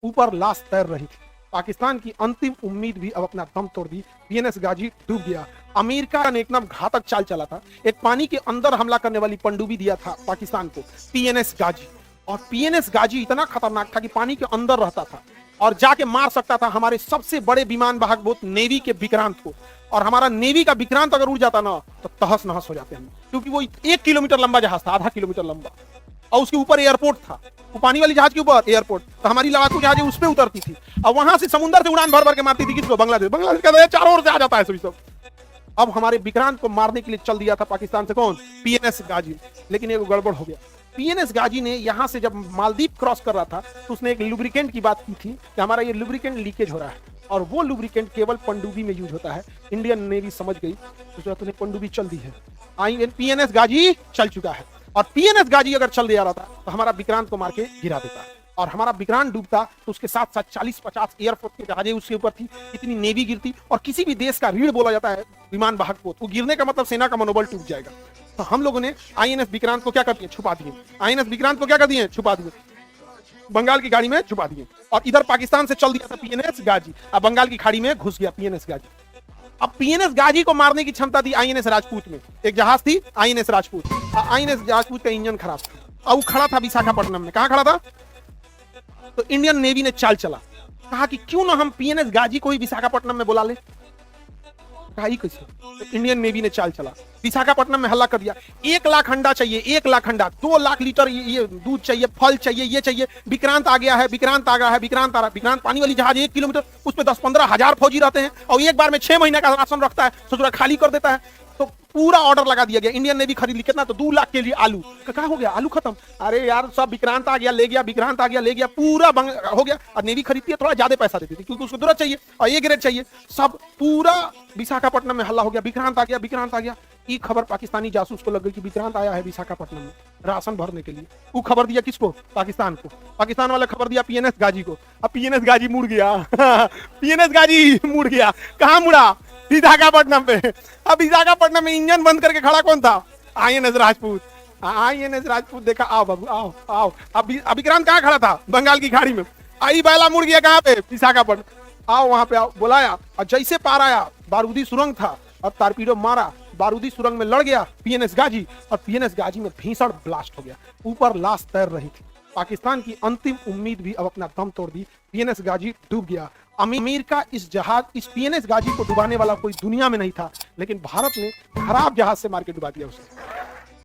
ऊपर लाश तैर रही थी। पाकिस्तान की अंतिम उम्मीद भी अब अपना दम तोड़ दी। पीएनएस गाजी डूब गया। अमेरिका ने एकदम घातक चाल चला था। एक पानी के अंदर हमला करने वाली पनडुब्बी दिया था पाकिस्तान को पीएनएस गाजी। और पीएनएस गाजी इतना खतरनाक था कि पानी के अंदर रहता था और जाके मार सकता था हमारे सबसे बड़े विमान वाहक बोट नेवी के विक्रांत को। और हमारा नेवी का विक्रांत अगर उड़ जाता ना तो तहस नहस हो जाते हैं, क्योंकि वो 1 किलोमीटर लंबा जहाज था, आधा किलोमीटर लंबा, और उसके ऊपर एयरपोर्ट था। वो पानी वाली जहाज के ऊपर एयरपोर्ट, तो हमारी लड़ाकू जहाज उस पर उतरती थी और वहां से समुद्र से उड़ान भर भर के मारती थी किसको? बांग्लादेश। बांग्लादेश का चारों ओर से आ जाता है सभी सब। अब हमारे विक्रांत को मारने के लिए चल दिया था पाकिस्तान से कौन? पीएनएस गाजी। लेकिन एक गड़बड़ हो गया। पीएनएस गाजी ने यहां से जब मालदीव क्रॉस कर रहा था तो उसने एक लुब्रिकेंट की बात की थी कि हमारा ये लुब्रिकेंट लीकेज हो रहा है, और वो लुब्रिकेंट केवल पनडुब्बी में यूज होता है। इंडियन नेवी समझ गई, उसने पनडुब्बी चल दी है। पीएनएस गाजी चल चुका है, और पीएनएस गाजी अगर चल दिया रहता तो हमारा विक्रांत को मार के गिरा देता, और हमारा विक्रांत डूबता तो उसके साथ साथ 40-50 एयरफोर्स के जहाजें उसके ऊपर थी, इतनी नेवी गिरती। और किसी भी देश का रीढ़ बोला जाता है विमान वाहक पोत, वो गिरने का मतलब सेना का मनोबल टूट जाएगा। तो हम लोगों ने आईएनएस विक्रांत को क्या कर दिए? छुपा दिए। आईएनएस विक्रांत को क्या कर दिए? छुपा दिए, बंगाल की खाड़ी में छुपा दिए। और इधर पाकिस्तान से चल दिया था पीएनएस गाजी, अब बंगाल की खाड़ी में घुस गया पीएनएस गाजी। अब पीएनएस गाजी को मारने की क्षमता थी आईएनएस राजपूत में। एक जहाज थी आईएनएस राजपूत, आईएनएस राजपूत का इंजन खराब था और वो खड़ा था विशाखापट्टनम में। कहां खड़ा था? तो इंडियन नेवी ने चाल चला, कहा कि क्यों ना हम पीएनएस गाजी को ही विशाखापट्टनम में बुला ले। कैसे? तो इंडियन नेवी ने चाल चला, विशाखापट्टनम में हल्ला कर दिया। 1 लाख अंडा चाहिए, 1 लाख अंडा, 2 लाख लीटर ये दूध चाहिए, फल चाहिए, ये चाहिए। विक्रांत आ गया है, विक्रांत आ गया है, विक्रांत आ रहा है। विक्रांत पानी वाली जहाज 1 किलोमीटर, उस पर 10-15 हजार फौजी रहते हैं और एक बार में 6 महीने का राशन रखता है, सोच खाली कर देता है। तो पूरा ऑर्डर लगा दिया गया। इंडियन नेवी खरीद ली कितना? तो 2 लाख के लिए आलू। क्या हो गया? आलू खत्म। अरे यार सब विक्रांत आ गया ले गया, विक्रांत आ गया ले गया, पूरा हो गया। और नेवी खरीदती है थोड़ा ज्यादा पैसा देती थी क्योंकि उसको जरूरत चाहिए और ये ग्रेड चाहिए। सब पूरा विशाखापट्टनम में हल्ला हो गया, विक्रांत आ गया, विक्रांत आ गया। ये खबर पाकिस्तानी जासूस को लग गई कि विक्रांत आया है विशाखापट्टनम में राशन भरने के लिए। वो खबर दिया किसको? पाकिस्तान को। पाकिस्तान वाले खबर दिया पीएनएस गाजी को। अब पीएनएस गाजी मुड़ गया पीएनएस गाजी मुड़ गया। कहां मुड़ा? विशाखापट्टनम पे। अब विशाखापट्टनम में इंजन बंद करके खड़ा कौन था? आईएनएस राजपूत। आईएनएस राजपूत देखा, आओ बाबू आओ आओ। अब विक्रांत कहां खड़ा था? बंगाल की खाड़ी में। आई बैला मुड़ गया कहां पे? विशाखापट्टनम। आओ वहां पे आओ, बुलाया और जैसे पार आया, बारूदी सुरंग था और टारपीडो मारा, बारूदी सुरंग में लड़ गया पीएनएस गाजी, और पीएनएस गाजी में भीषण ब्लास्ट हो गया। ऊपर लाश तैर रही थी। पाकिस्तान की अंतिम उम्मीद भी अब अपना दम तोड़ दी। पीएनएस गाजी डूब गया। अमेरिका इस पीएनएस गाजी को डुबाने वाला कोई दुनिया में नहीं था, लेकिन भारत ने खराब जहाज से मार के डुबा दिया उसे।